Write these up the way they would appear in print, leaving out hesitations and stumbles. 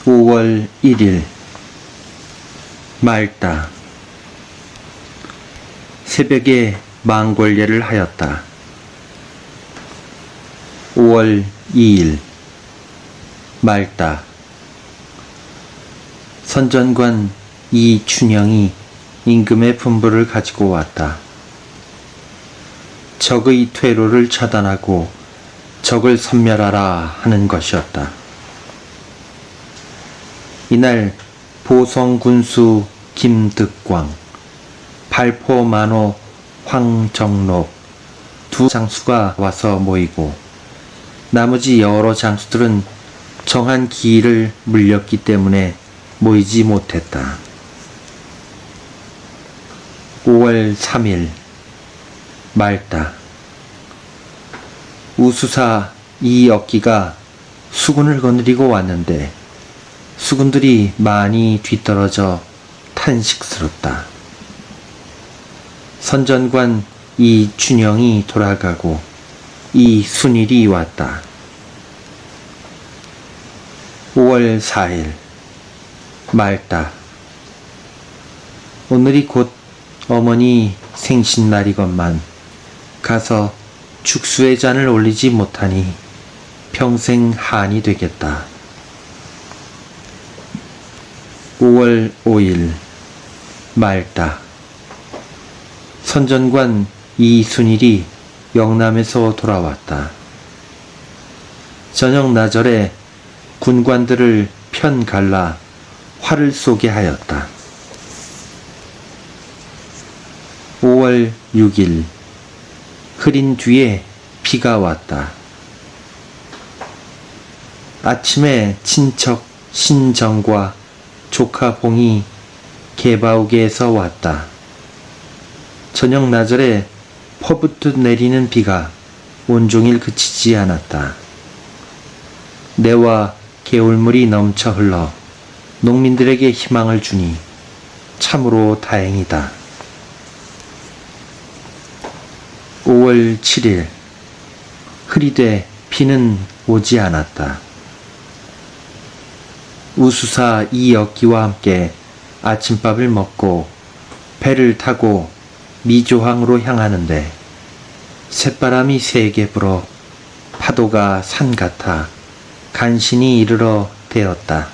5월 1일 맑다. 새벽에 망골례를 하였다. 5월 2일 맑다. 선전관 이춘영이 임금의 분부를 가지고 왔다. 적의 퇴로를 차단하고 적을 섬멸하라 하는 것이었다. 이날 보성군수 김득광, 발포만호 황정록 두 장수가 와서 모이고 나머지 여러 장수들은 정한 기일을 물렸기 때문에 모이지 못했다. 5월 3일 맑다. 우수사 이억기가 수군을 거느리고 왔는데 수군들이 많이 뒤떨어져 탄식스럽다. 선전관 이춘영이 돌아가고 이순일이 왔다. 5월 4일 맑다. 오늘이 곧 어머니 생신날이건만 가서 죽수의 잔을 올리지 못하니 평생 한이 되겠다. 5월 5일 맑다. 선전관 이순일이 영남에서 돌아왔다. 저녁 나절에 군관들을 편 갈라 활을 쏘게 하였다. 5월 6일 흐린 뒤에 비가 왔다. 아침에 친척 신정과 조카 봉이 개바우게에서 왔다. 저녁 나절에 퍼붓듯 내리는 비가 온종일 그치지 않았다. 내와 개울물이 넘쳐 흘러 농민들에게 희망을 주니 참으로 다행이다. 5월 7일 흐리되 비는 오지 않았다. 우수사 이억기와 함께 아침밥을 먹고 배를 타고 미조항으로 향하는데 쇳바람이 세게 불어 파도가 산 같아 간신히 이르러 대었다.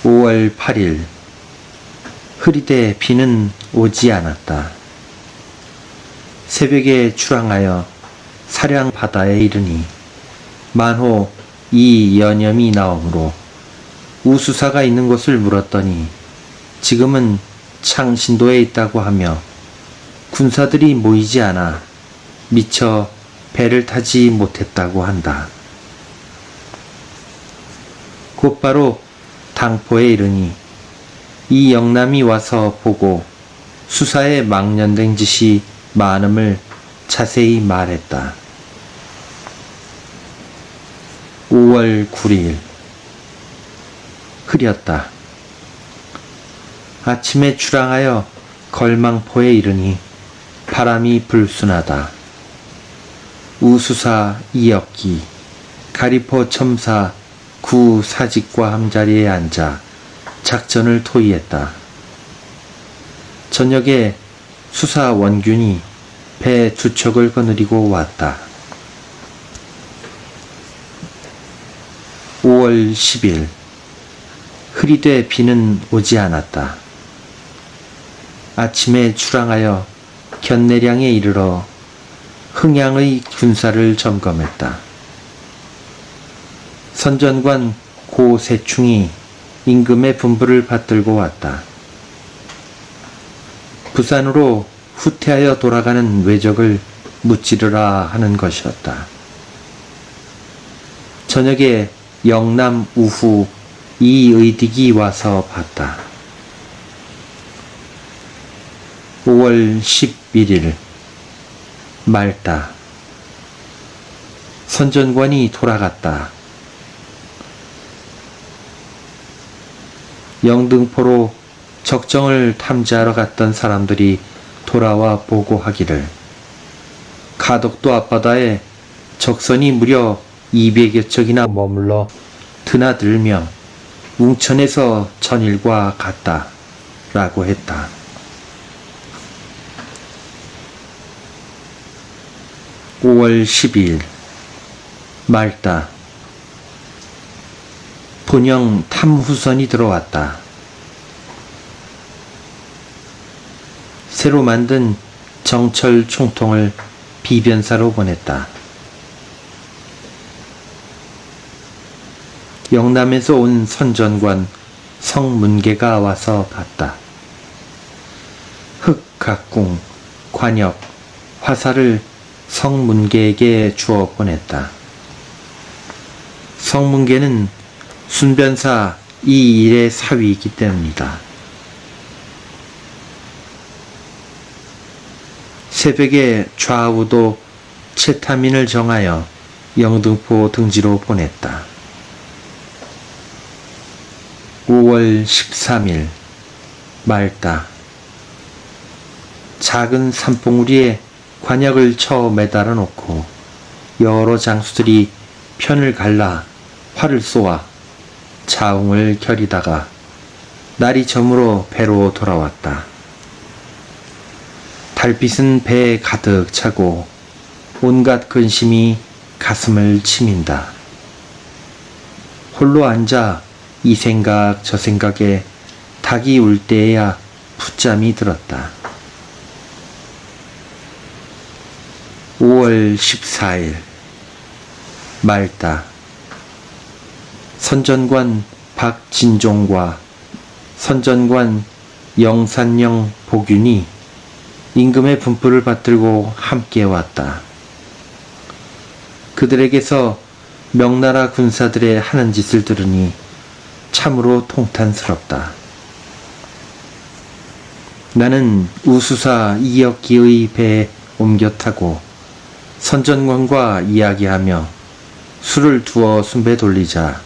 5월 8일 흐리되 비는 오지 않았다. 새벽에 출항하여 사량 바다에 이르니 만호 이연염이 나오므로 우수사가 있는 곳을 물었더니 지금은 창신도에 있다고 하며 군사들이 모이지 않아 미처 배를 타지 못했다고 한다. 곧바로 당포에 이르니 이 영남이 와서 보고 수사에 망년된 짓이 많음을 자세히 말했다. 5월 9일 흐렸다. 아침에 출항하여 걸망포에 이르니 바람이 불순하다. 우수사 이억기, 가리포 첨사 구 사직과 함자리에 앉아 작전을 토의했다. 저녁에 수사 원균이 배 두 척을 거느리고 왔다. 5월 10일 흐리되 비는 오지 않았다. 아침에 출항하여 견내량에 이르러 흥양의 군사를 점검했다. 선전관 고세충이 임금의 분부를 받들고 왔다. 부산으로 후퇴하여 돌아가는 외적을 무찌르라 하는 것이었다. 저녁에 영남 우후 이의딕이 와서 봤다. 5월 11일 맑다. 선전관이 돌아갔다. 영등포로 적정을 탐지하러 갔던 사람들이 돌아와 보고하기를 가덕도 앞바다에 적선이 무려 200여 척이나 머물러 드나들며 웅천에서 전일과 같다 라고 했다. (5월 12일) 말다. 본영 탐후선이 들어왔다. 새로 만든 정철 총통을 비변사로 보냈다. 영남에서 온 선전관 성문계가 와서 봤다. 흑각궁, 관역, 화살을 성문계에게 주어 보냈다. 성문계는 순변사 이 일의 사위이기 때문이다. 새벽에 좌우도 채타민을 정하여 영등포 등지로 보냈다. 5월 13일 말다. 작은 산봉우리에 관역을 쳐 매달아 놓고 여러 장수들이 편을 갈라 활을 쏘아 자웅을 겨리다가 날이 저물어 배로 돌아왔다. 달빛은 배에 가득 차고 온갖 근심이 가슴을 치민다. 홀로 앉아 이 생각 저 생각에 닭이 울 때에야 풋잠이 들었다. 5월 14일 말다. 선전관 박진종과 선전관 영산령 복윤이 임금의 분부를 받들고 함께 왔다. 그들에게서 명나라 군사들의 하는 짓을 들으니 참으로 통탄스럽다. 나는 우수사 이역기의 배에 옮겨 타고 선전관과 이야기하며 술을 두어 순배 돌리자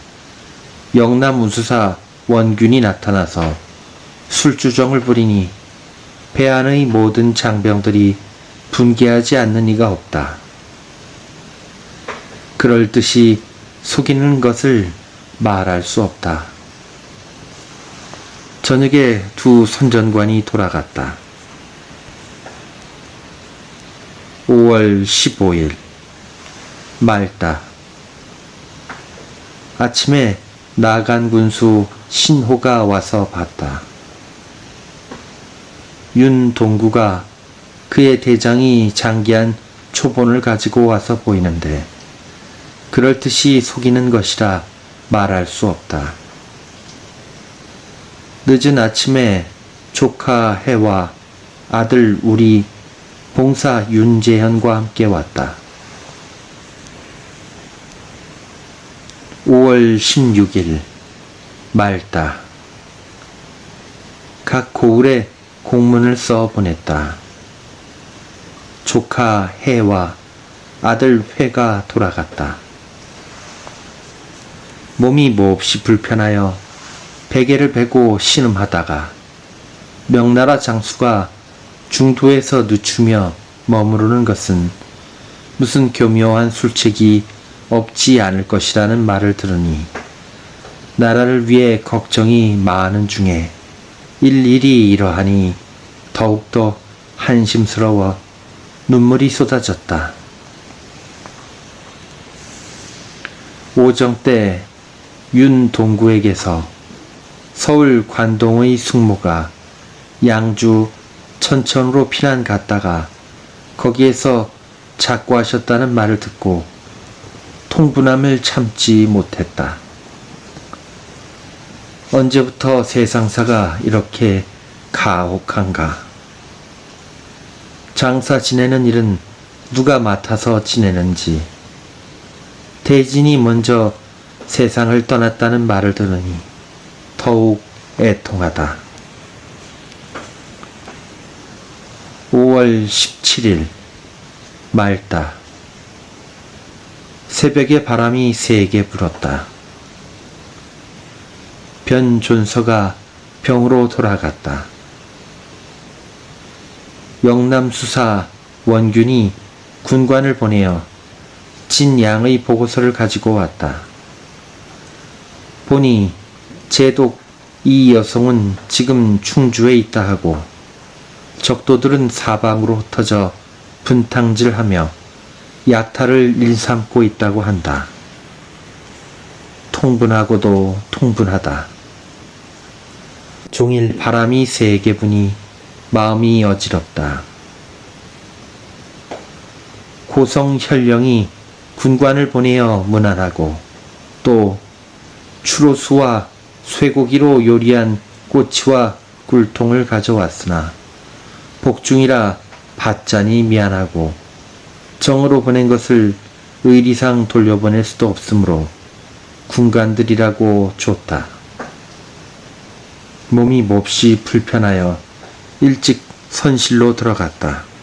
영남 우수사 원균이 나타나서 술주정을 부리니 배 안의 모든 장병들이 분개하지 않는 이가 없다. 그럴 듯이 속이는 것을 말할 수 없다. 저녁에 두 선전관이 돌아갔다. 5월 15일 말다. 아침에 나간 군수 신호가 와서 봤다. 윤동구가 그의 대장이 장기한 초본을 가지고 와서 보이는데 그럴 듯이 속이는 것이라 말할 수 없다. 늦은 아침에 조카 해와 아들 우리 봉사 윤재현과 함께 왔다. 5월 16일 말다. 각 고을에 공문을 써 보냈다. 조카 해와 아들 회가 돌아갔다. 몸이 몹시 불편하여 베개를 베고 신음하다가 명나라 장수가 중도에서 늦추며 머무르는 것은 무슨 교묘한 술책이 없지 않을 것이라는 말을 들으니 나라를 위해 걱정이 많은 중에 일일이 이러하니 더욱더 한심스러워 눈물이 쏟아졌다. 오정 때 윤동구에게서 서울 관동의 숙모가 양주 천천으로 피난 갔다가 거기에서 작고하셨다는 말을 듣고 통분함을 참지 못했다. 언제부터 세상사가 이렇게 가혹한가? 장사 지내는 일은 누가 맡아서 지내는지, 대진이 먼저 세상을 떠났다는 말을 들으니 더욱 애통하다. 5월 17일 말다. 새벽에 바람이 세게 불었다. 변존서가 병으로 돌아갔다. 영남수사 원균이 군관을 보내어 빚진 양의 보고서를 가지고 왔다. 보니 제독 이 여성은 지금 충주에 있다 하고 적도들은 사방으로 흩어져 분탕질하며 약탈을 일삼고 있다고 한다. 통분하고도 통분하다. 종일 바람이 세게 부니 마음이 어지럽다. 고성 현령이 군관을 보내어 문안하고 또 추로수와 쇠고기로 요리한 꼬치와 꿀통을 가져왔으나 복중이라 받자니 미안하고 정으로 보낸 것을 의리상 돌려보낼 수도 없으므로 군관들이라고 줬다. 몸이 몹시 불편하여 일찍 선실로 들어갔다.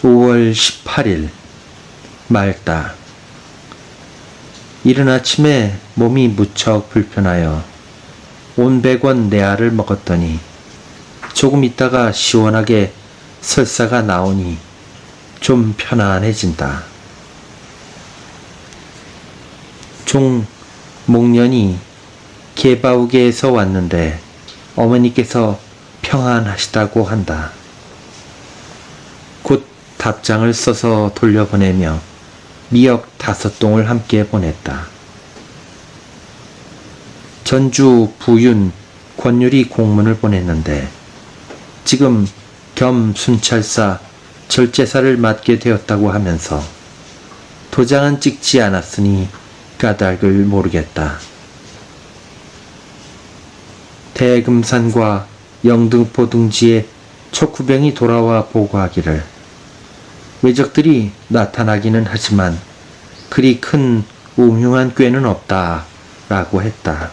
5월 18일 맑다. 이른 아침에 몸이 무척 불편하여 온 100원 내알을 먹었더니 조금 있다가 시원하게 설사가 나오니 좀 편안해진다. 종 목련이 개바우게에서 왔는데 어머니께서 평안하시다고 한다. 곧 답장을 써서 돌려보내며 미역 5동을 함께 보냈다. 전주 부윤 권율이 공문을 보냈는데 지금 겸 순찰사 절제사를 맡게 되었다고 하면서 도장은 찍지 않았으니 까닭을 모르겠다. 대금산과 영등포 둥지에 척후병이 돌아와 보고하기를 외적들이 나타나기는 하지만 그리 큰 음흉한 꾀는 없다 라고 했다.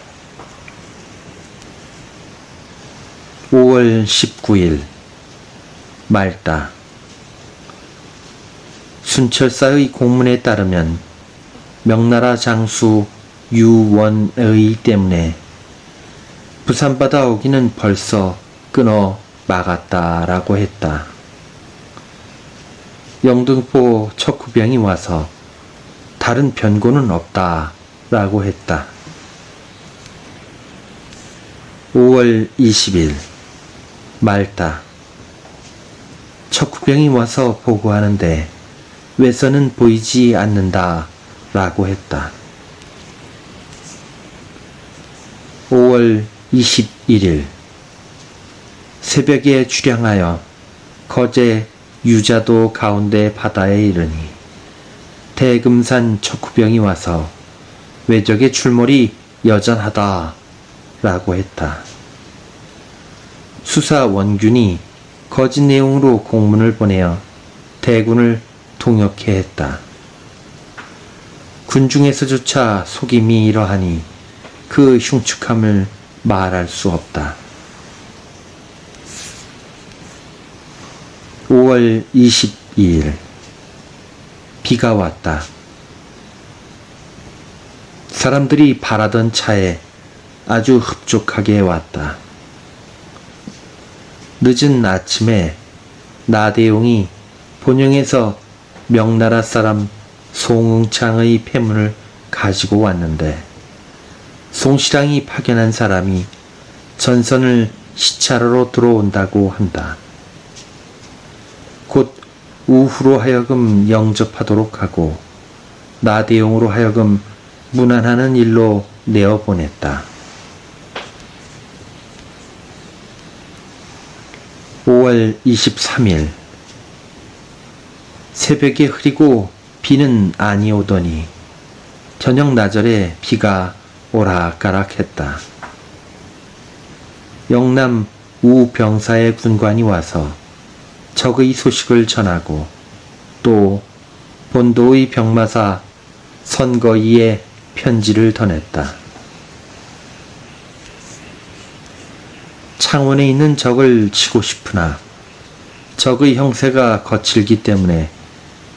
5월 19일 맑다. 순철사의 공문에 따르면 명나라 장수 유원의 때문에 부산바다 오기는 벌써 끊어 막았다라고 했다. 영등포 척후병이 와서 다른 변고는 없다라고 했다. 5월 20일 맑다. 척후병이 와서 보고하는데 외선은 보이지 않는다 라고 했다. 5월 21일 새벽에 출항하여 거제 유자도 가운데 바다에 이르니 대금산 척후병이 와서 외적의 출몰이 여전하다 라고 했다. 수사 원균이 거짓 내용으로 공문을 보내어 대군을 통역해 했다. 군중에서조차 속임이 이러하니 그 흉측함을 말할 수 없다. 5월 22일 비가 왔다. 사람들이 바라던 차에 아주 흡족하게 왔다. 늦은 아침에 나대용이 본영에서 명나라 사람 송응창의 폐문을 가지고 왔는데 송시랑이 파견한 사람이 전선을 시찰하러 들어온다고 한다. 곧 우후로 하여금 영접하도록 하고 나대용으로 하여금 문안하는 일로 내어보냈다. 5월 23일 새벽에 흐리고 비는 아니오더니 저녁 나절에 비가 오락가락했다. 영남 우병사의 군관이 와서 적의 소식을 전하고 또 본도의 병마사 선거이에 편지를 전했다. 창원에 있는 적을 치고 싶으나 적의 형세가 거칠기 때문에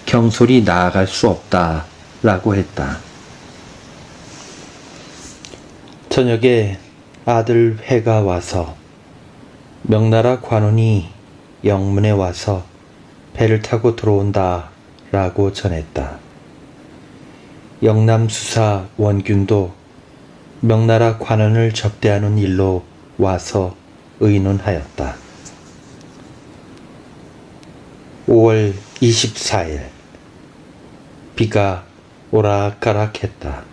경솔히 나아갈 수 없다 라고 했다. 저녁에 아들 회가 와서 명나라 관원이 영문에 와서 배를 타고 들어온다 라고 전했다. 영남수사 원균도 명나라 관원을 접대하는 일로 와서 의논하였다. 5월 24일 비가 오락가락했다.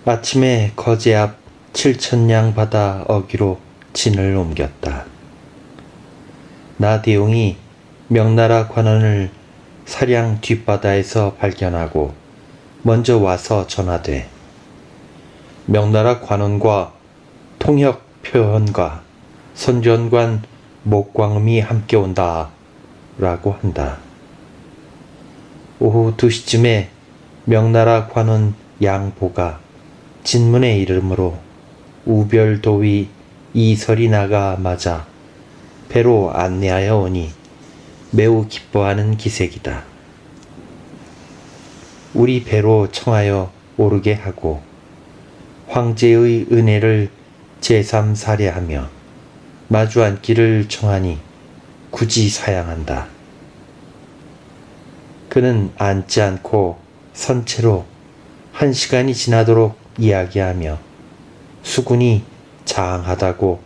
아침에 거제 앞 7천량 바다 어귀로 진을 옮겼다. 나대용이 명나라 관원을 사량 뒷바다에서 발견하고 먼저 와서 전하되 명나라 관원과 통역표현과 선전관 목광음이 함께 온다 라고 한다. 오후 2시쯤에 명나라 관원 양보가 진문에 이르므로 우별도위 이설이 나가마자 배로 안내하여 오니 매우 기뻐하는 기색이다. 우리 배로 청하여 오르게 하고 황제의 은혜를 제삼사례하며 마주 앉기를 청하니 굳이 사양한다. 그는 앉지 않고 선체로 1시간이 지나도록 이야기하며 수군이 장하다고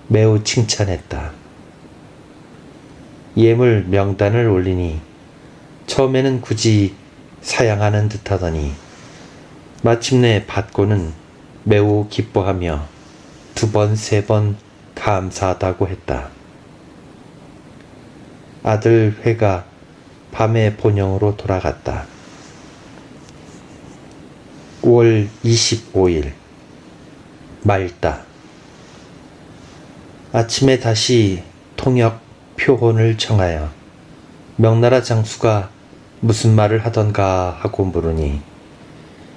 매우 칭찬했다. 예물 명단을 올리니 처음에는 굳이 사양하는 듯하더니 마침내 받고는 매우 기뻐하며 2번, 3번 감사하다고 했다. 아들 회가 밤에 본영으로 돌아갔다. 5월 25일 맑다. 아침에 다시 통역 표혼을 청하여 명나라 장수가 무슨 말을 하던가 하고 물으니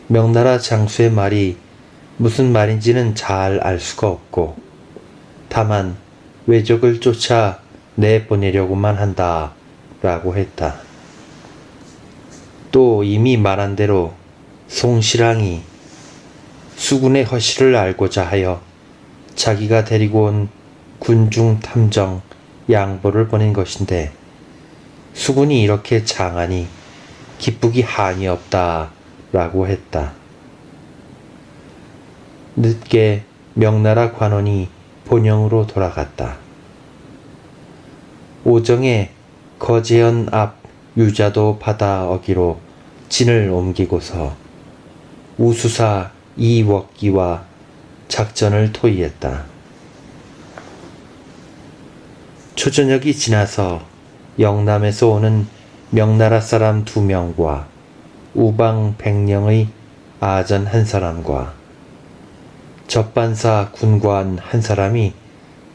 명나라 장수의 말이 무슨 말인지는 잘 알 수가 없고 다만 외적을 쫓아 내보내려고만 한다 라고 했다. 또 이미 말한 대로 송시랑이 수군의 허실을 알고자 하여 자기가 데리고 온 군중 탐정 양보를 보낸 것인데 수군이 이렇게 장하니 기쁘기 한이 없다 라고 했다. 늦게 명나라 관원이 본영으로 돌아갔다. 오정에 거제현 앞 유자도 바다 어기로 진을 옮기고서 우수사 이웍기와 작전을 토의했다. 초저녁이 지나서 영남에서 오는 명나라 사람 2명과 우방 100령의 아전 1사람과 접반사 군관 1사람이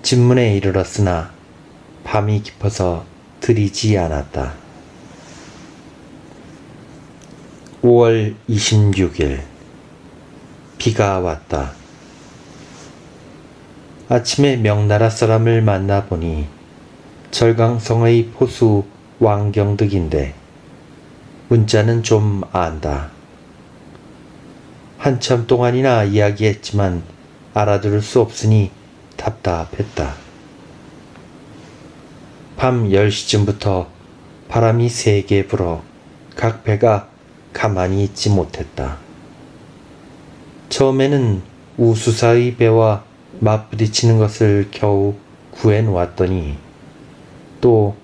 진문에 이르렀으나 밤이 깊어서 들이지 않았다. 5월 26일 비가 왔다. 아침에 명나라 사람을 만나보니 절강성의 포수 왕경득인데 문자는 좀 안다. 한참 동안이나 이야기했지만 알아들을 수 없으니 답답했다. 밤 10시쯤부터 바람이 세게 불어 각 배가 가만히 있지 못했다. 처음에는 우수사의 배와 맞부딪히는 것을 겨우 구해놓았더니 또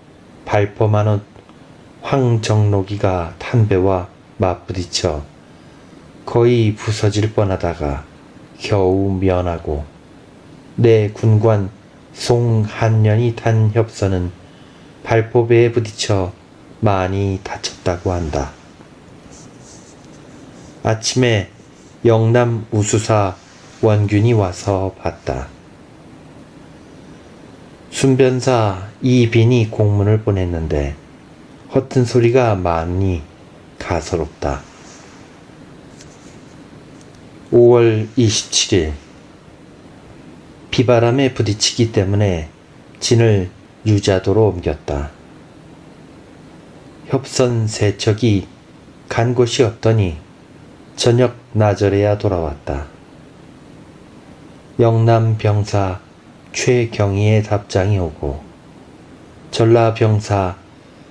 발포만옷 황정록이가 탄 배와 맞부딪혀 거의 부서질 뻔하다가 겨우 면하고 내 군관 송한년이 탄 협선은 발포배에 부딪혀 많이 다쳤다고 한다. 아침에 영남 우수사 원균이 와서 봤다. 순변사 이빈이 공문을 보냈는데 허튼 소리가 많으니 가소롭다. 5월 27일 비바람에 부딪히기 때문에 진을 유자도로 옮겼다. 협선 세척이 간 곳이 없더니 저녁 나절에야 돌아왔다. 영남 병사 최경희의 답장이 오고 전라병사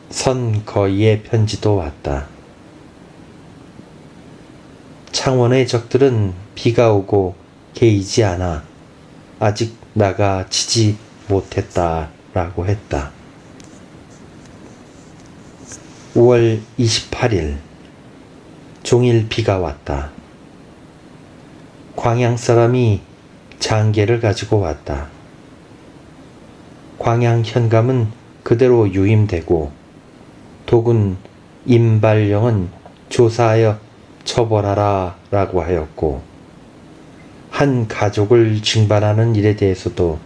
선거의의 편지도 왔다. 창원의 적들은 비가 오고 개이지 않아 아직 나가 치지 못했다라고 했다. 5월 28일 종일 비가 왔다. 광양 사람이 장계를 가지고 왔다. 광양 현감은 그대로 유임되고 독은 임발령은 조사하여 처벌하라 라고 하였고 한 가족을 징발하는 일에 대해서도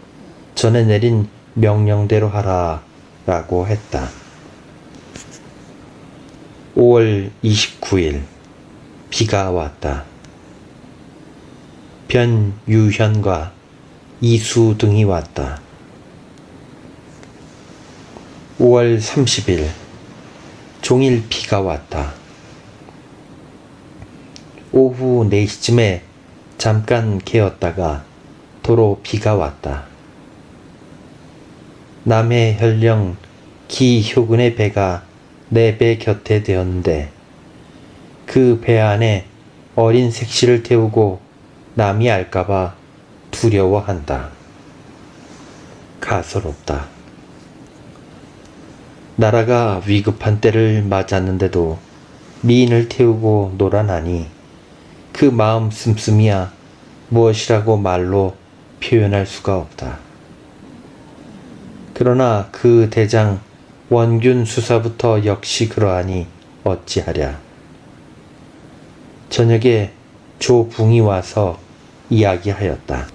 전에 내린 명령대로 하라 라고 했다. 5월 29일 비가 왔다. 변유현과 이수 등이 왔다. 5월 30일 종일 비가 왔다. 오후 4시쯤에 잠깐 개었다가 도로 비가 왔다. 남해 현령 기효근의 배가 내 배 곁에 대었는데 그 배 안에 어린 색시를 태우고 남이 알까봐 두려워한다. 가소롭다. 나라가 위급한 때를 맞았는데도 미인을 태우고 놀아나니 그 마음 씀씀이야 무엇이라고 말로 표현할 수가 없다. 그러나 그 대장 원균 수사부터 역시 그러하니 어찌하랴. 저녁에 조붕이 와서 이야기하였다.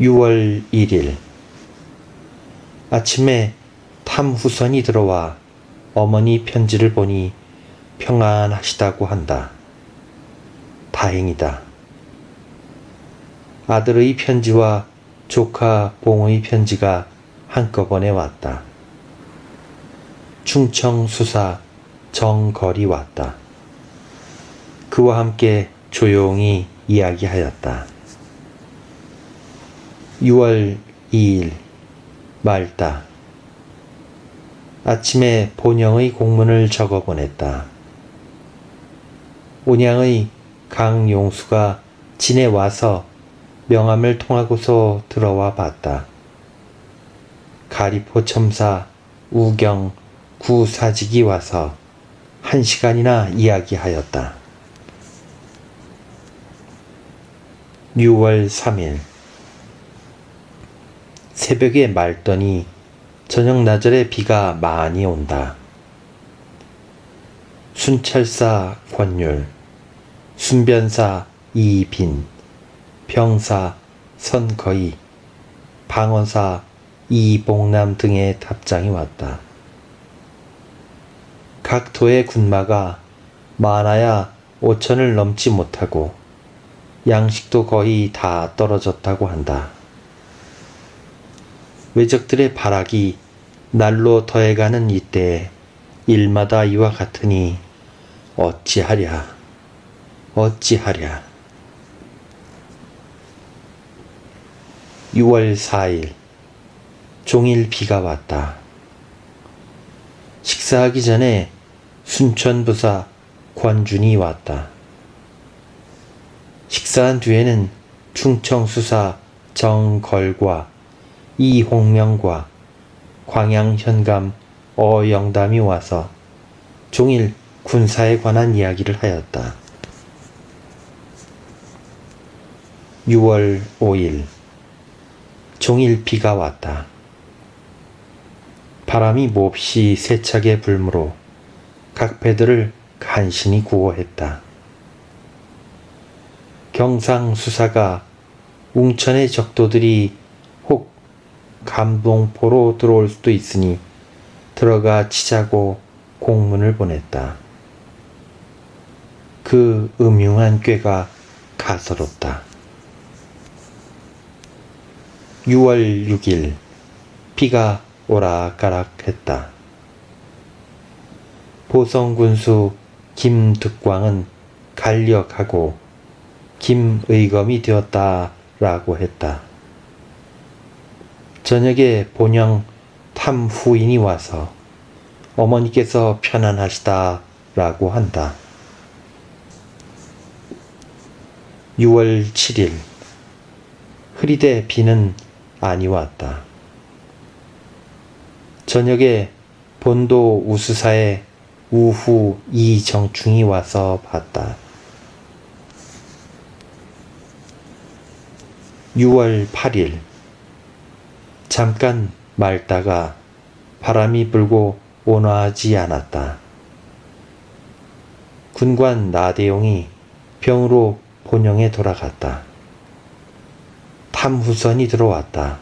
(6월 1일) 아침에 탐후선이 들어와 어머니 편지를 보니 평안하시다고 한다. 다행이다. 아들의 편지와 조카 봉의 편지가 한꺼번에 왔다. 충청 수사 정걸이 왔다. 그와 함께 조용히 이야기하였다. 6월 2일 말다. 아침에 본영의 공문을 적어 보냈다. 온양의 강용수가 진에 와서 명함을 통하고서 들어와 봤다. 가리포 첨사 우경 구사직이 와서 1시간이나 이야기하였다. 6월 3일 새벽에 맑더니 저녁 나절에 비가 많이 온다. 순찰사 권율, 순변사 이빈, 병사 선거의, 방어사 이봉남 등의 답장이 왔다. 각 도의 군마가 많아야 5천을 넘지 못하고 양식도 거의 다 떨어졌다고 한다. 외적들의 발악이 날로 더해가는 이때에 일마다 이와 같으니 어찌하랴. 6월 4일 종일 비가 왔다. 식사하기 전에 순천부사 권준이 왔다. 식사한 뒤에는 충청수사 정걸과 이홍명과 광양현감 어영담이 와서 종일 군사에 관한 이야기를 하였다. 6월 5일 종일 비가 왔다. 바람이 몹시 세차게 불므로 각 배들을 간신히 구호했다. 경상수사가 웅천의 적도들이 혹 감동포로 들어올 수도 있으니 들어가 치자고 공문을 보냈다. 그 음흉한 꾀가 가소롭다. 6월 6일 비가 오락가락했다. 보성군수 김득광은 간력하고 김의검이 되었다라고 했다. 저녁에 본영 탐후인이 와서 어머니께서 편안하시다라고 한다. 6월 7일 흐리되 비는 아니 왔다. 저녁에 본도 우수사에 우후 이정충이 와서 봤다. 6월 8일 잠깐 맑다가 바람이 불고 온화하지 않았다. 군관 나대용이 병으로 본영에 돌아갔다. 탐후선이 들어왔다.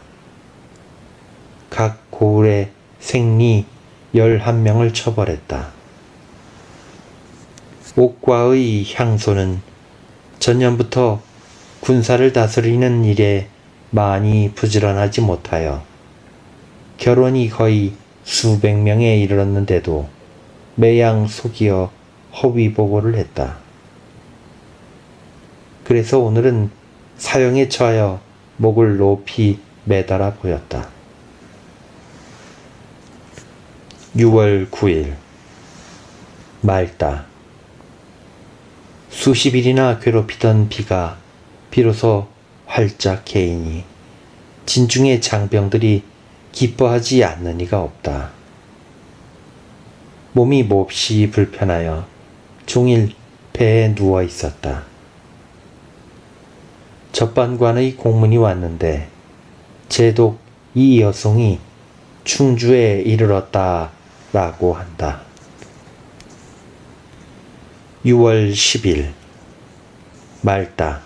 각 고을의 생리 11명을 처벌했다. 옥과의 향소는 전년부터 군사를 다스리는 일에 많이 부지런하지 못하여 결혼이 거의 수백 명에 이르렀는데도 매양 속이어 허위 보고를 했다. 그래서 오늘은 사형에 처하여 목을 높이 매달아 보였다. 6월 9일 맑다. 수십 일이나 괴롭히던 비가 비로소 활짝 개이니 진중의 장병들이 기뻐하지 않는 이가 없다. 몸이 몹시 불편하여 종일 배에 누워 있었다. 접반관의 공문이 왔는데 제독 이 여송이 충주에 이르렀다라고 한다. 6월 10일 맑다.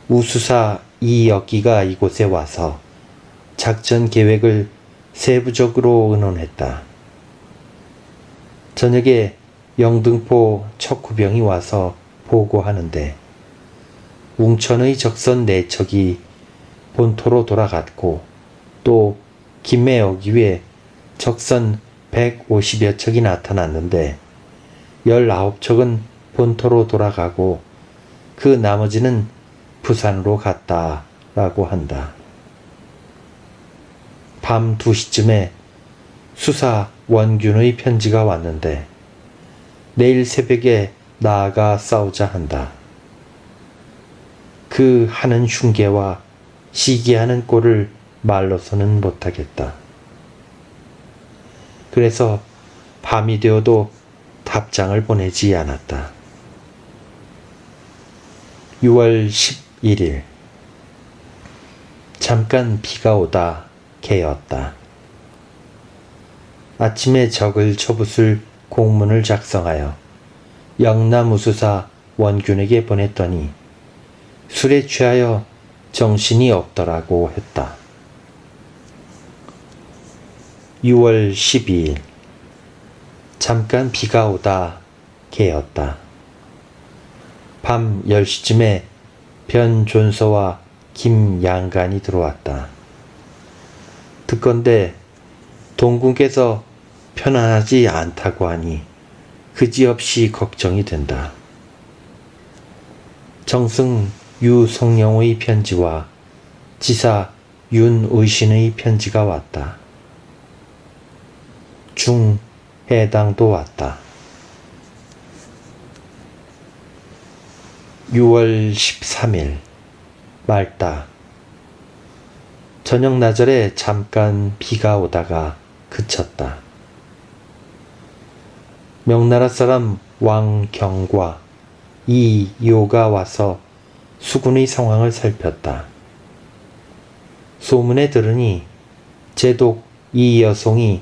우수사 이역기가 이곳에 와서 작전 계획을 세부적으로 의논했다. 저녁에 영등포 척후병이 와서 보고하는데 웅천의 적선 4척이 본토로 돌아갔고 또 김매옥 위에 적선 150여 척이 나타났는데 19척은 본토로 돌아가고 그 나머지는 부산으로 갔다라고 한다. 밤 2시쯤에 수사 원균의 편지가 왔는데 내일 새벽에 나아가 싸우자 한다. 그 하는 흉계와 시기하는 꼴을 말로서는 못하겠다. 그래서 밤이 되어도 답장을 보내지 않았다. 6월 11일 잠깐 비가 오다 개었다. 아침에 적을 쳐붓을 공문을 작성하여 영남우수사 원균에게 보냈더니 술에 취하여 정신이 없더라고 했다. 6월 12일 잠깐 비가 오다 개었다. 밤 10시쯤에 변존서와 김양간이 들어왔다. 듣건대 동군께서 편안하지 않다고 하니 그지없이 걱정이 된다. 정승 유성룡의 편지와 지사 윤의신의 편지가 왔다. 중해당도 왔다. 6월 13일 맑다. 저녁 나절에 잠깐 비가 오다가 그쳤다. 명나라 사람 왕경과 이요가 와서 수군의 상황을 살폈다. 소문에 들으니 제독 이여송이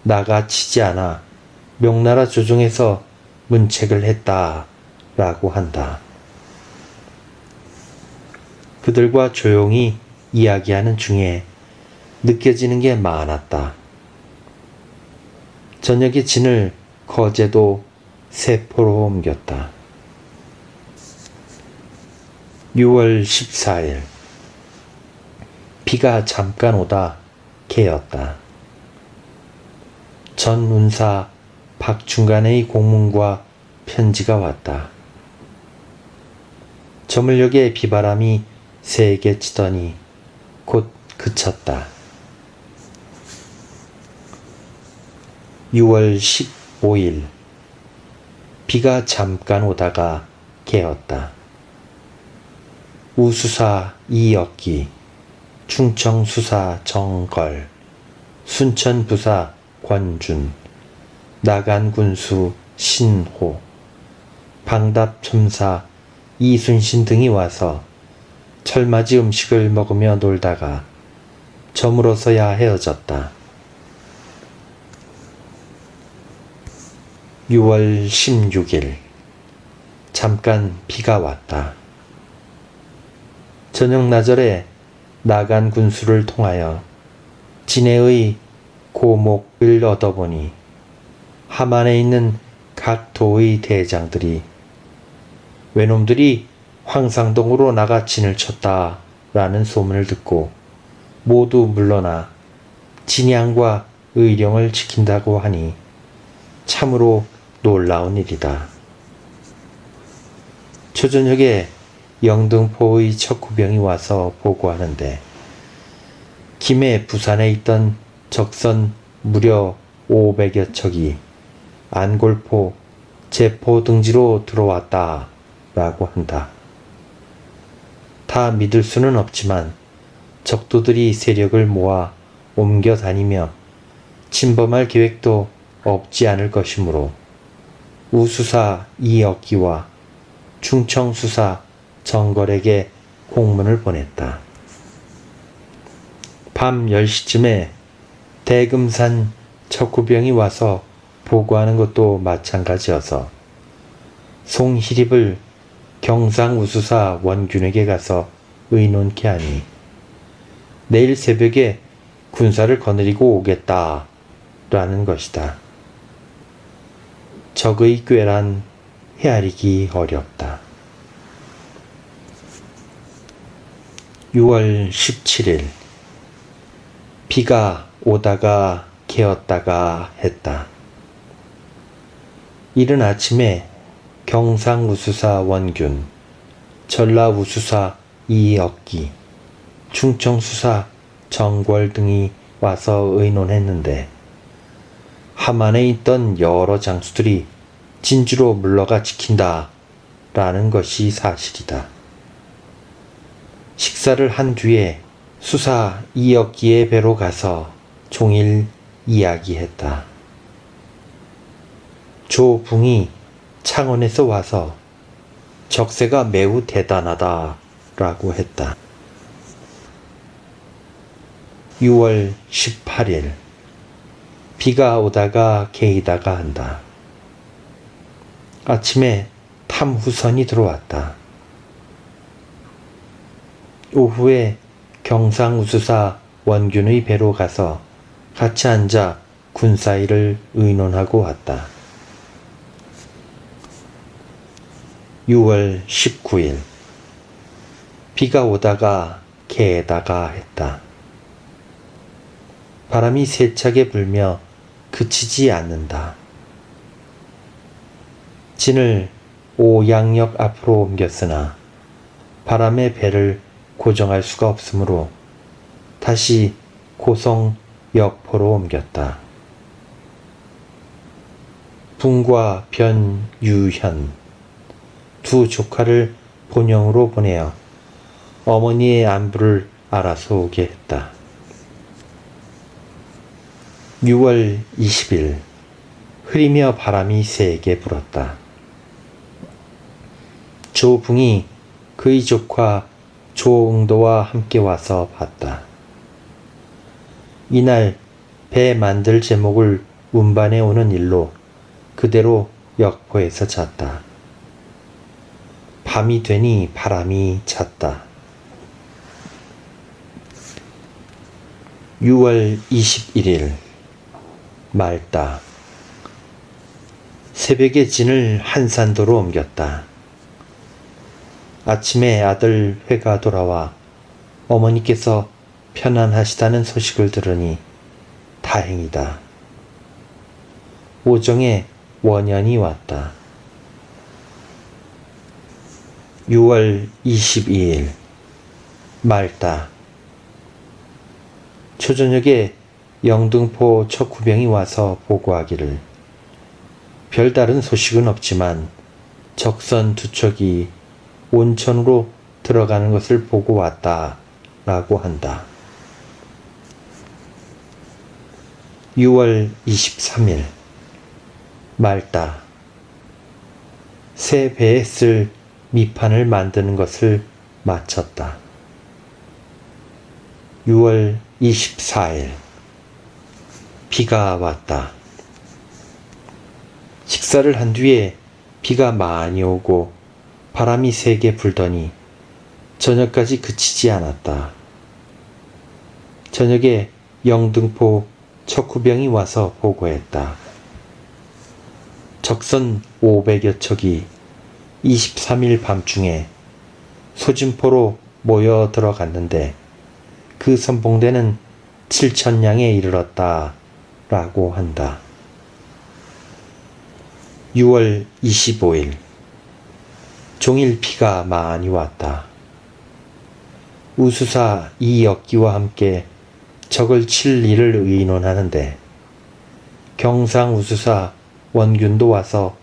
나가 치지 않아 명나라 조정에서 문책을 했다라고 한다. 그들과 조용히 이야기하는 중에 느껴지는 게 많았다. 저녁에 진을 거제도 세포로 옮겼다. 6월 14일 비가 잠깐 오다 개었다. 전 운사 박중간의 공문과 편지가 왔다. 저물녘에 비바람이 세게 치더니 곧 그쳤다. 6월 15일 비가 잠깐 오다가 개었다. 우수사 이역기, 충청수사 정걸, 순천부사 권준, 나간군수 신호, 방답첨사 이순신 등이 와서 철맞이 음식을 먹으며 놀다가 저물어서야 헤어졌다. 6월 16일 잠깐 비가 왔다. 저녁나절에 나간 군수를 통하여 진해의 고목을 얻어보니 함안에 있는 각 도의 대장들이 외놈들이 황상동으로 나가 진을 쳤다 라는 소문을 듣고 모두 물러나 진양과 의령을 지킨다고 하니 참으로 놀라운 일이다. 초저녁에 영등포의 척후병이 와서 보고하는데 김해 부산에 있던 적선 무려 500여 척이 안골포, 제포 등지로 들어왔다 라고 한다. 다 믿을 수는 없지만 적도들이 세력을 모아 옮겨 다니며 침범할 계획도 없지 않을 것이므로 우수사 이역기와 충청수사 정걸에게 공문을 보냈다. 밤 10시쯤에 대금산 척후병이 와서 보고하는 것도 마찬가지여서 송희립을 경상우수사 원균에게 가서 의논케 하니 내일 새벽에 군사를 거느리고 오겠다 라는 것이다. 적의 꾀란 헤아리기 어렵다. 6월 17일 비가 오다가 개었다가 했다. 이른 아침에 경상우수사 원균, 전라우수사 이역기, 충청수사 정궐 등이 와서 의논했는데 함안에 있던 여러 장수들이 진주로 물러가 지킨다 라는 것이 사실이다. 식사를 한 뒤에 수사 이역기의 배로 가서 종일 이야기했다. 조붕이 창원에서 와서 적세가 매우 대단하다 라고 했다. 6월 18일 비가 오다가 개이다가 한다. 아침에 탐후선이 들어왔다. 오후에 경상우수사 원균의 배로 가서 같이 앉아 군사일을 의논하고 왔다. 6월 19일 비가 오다가 개다가 했다. 바람이 세차게 불며 그치지 않는다. 진을 오양역 앞으로 옮겼으나 바람의 배를 고정할 수가 없으므로 다시 고성 역포로 옮겼다. 붕과 변, 유현 두 조카를 본영으로 보내어 어머니의 안부를 알아서 오게 했다. 6월 20일 흐리며 바람이 세게 불었다. 조붕이 그의 조카 조응도와 함께 와서 봤다. 이날 배 만들 제목을 운반해 오는 일로 그대로 역포에서 잤다. 밤이 되니 바람이 찼다. 6월 21일 맑다. 새벽에 진을 한산도로 옮겼다. 아침에 아들 회가 돌아와 어머니께서 편안하시다는 소식을 들으니 다행이다. 오정에 원년이 왔다. 6월 22일 말다. 초저녁에 영등포 척후병이 와서 보고하기를 별다른 소식은 없지만 적선 두 척이 온천으로 들어가는 것을 보고 왔다 라고 한다. 6월 23일 말다. 새 배에 쓸 밑판을 만드는 것을 마쳤다. 6월 24일 비가 왔다. 식사를 한 뒤에 비가 많이 오고 바람이 세게 불더니 저녁까지 그치지 않았다. 저녁에 영등포 척후병이 와서 보고했다. 적선 500여 척이 23일 밤중에 소진포로 모여 들어갔는데 그 선봉대는 7,000량에 이르렀다 라고 한다. 6월 25일 종일 비가 많이 왔다. 우수사 이역기와 함께 적을 칠 일을 의논하는데 경상 우수사 원균도 와서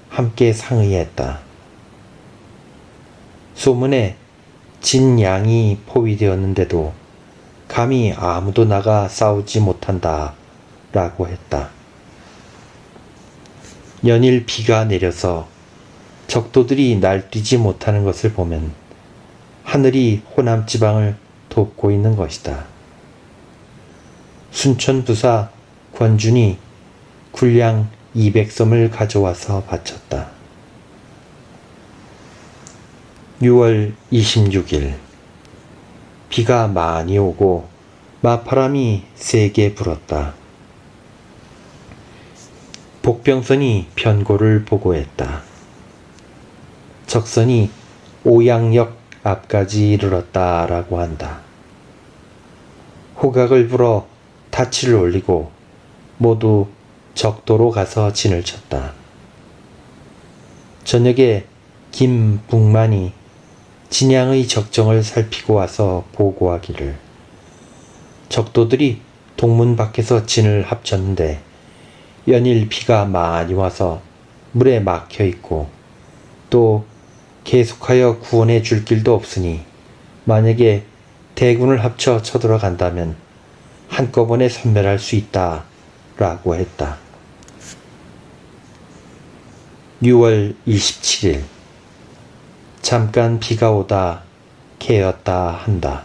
함께 상의했다. 소문에 진양이 포위되었는데도 감히 아무도 나가 싸우지 못한다 라고 했다. 연일 비가 내려서 적도들이 날뛰지 못하는 것을 보면 하늘이 호남지방을 돕고 있는 것이다. 순천부사 권준이 군량 200섬을 가져와서 바쳤다. 6월 26일 비가 많이 오고 맞바람이 세게 불었다. 복병선이 변고를 보고했다. 적선이 오양역 앞까지 이르렀다 라고 한다. 호각을 불어 닻을 올리고 모두 적도로 가서 진을 쳤다. 저녁에 김북만이 진양의 적정을 살피고 와서 보고하기를 적도들이 동문 밖에서 진을 합쳤는데 연일 비가 많이 와서 물에 막혀 있고 또 계속하여 구원해 줄 길도 없으니 만약에 대군을 합쳐 쳐들어간다면 한꺼번에 섬멸할 수 있다 라고 했다. 6월 27일 잠깐 비가 오다 개었다 한다.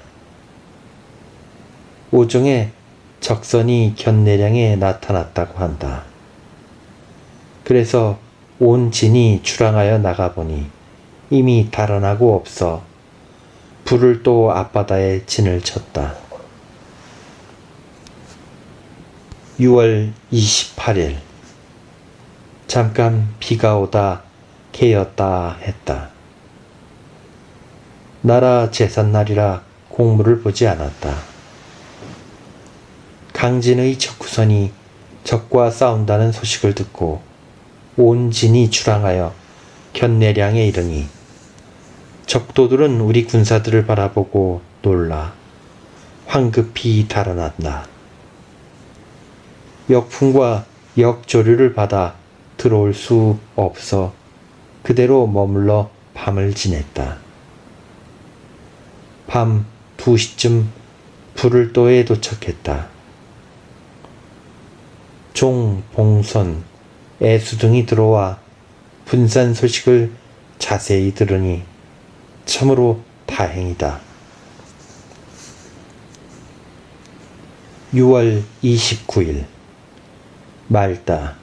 오정에 적선이 견내량에 나타났다고 한다. 그래서 온 진이 출항하여 나가보니 이미 달아나고 없어 불을 또 앞바다에 진을 쳤다. 6월 28일 잠깐 비가 오다 개었다 했다. 나라 제삿날이라 공무를 보지 않았다. 강진의 적후선이 적과 싸운다는 소식을 듣고 온 진이 출항하여 견내량에 이르니 적도들은 우리 군사들을 바라보고 놀라 황급히 달아났다. 역풍과 역조류를 받아 들어올 수 없어 그대로 머물러 밤을 지냈다. 밤 2시쯤 불을도에 도착했다. 종, 봉선, 애수 등이 들어와 분산 소식을 자세히 들으니 참으로 다행이다. 6월 29일 말다.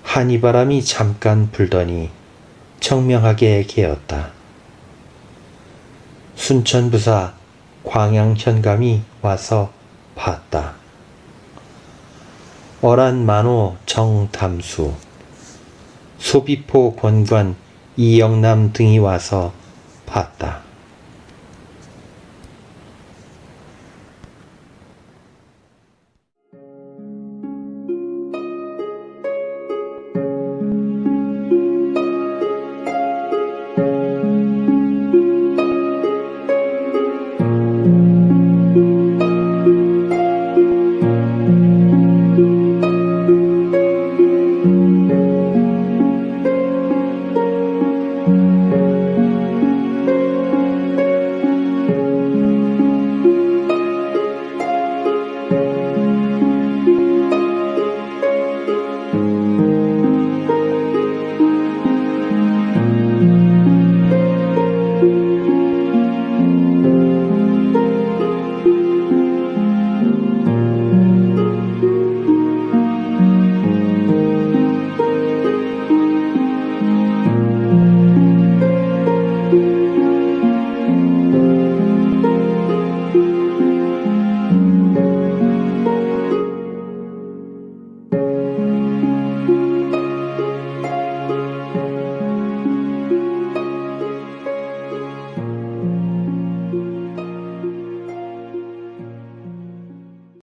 한이바람이 잠깐 불더니 청명하게 개었다. 순천부사 광양현감이 와서 봤다. 어란만호 정담수 소비포 권관 이영남 등이 와서 봤다.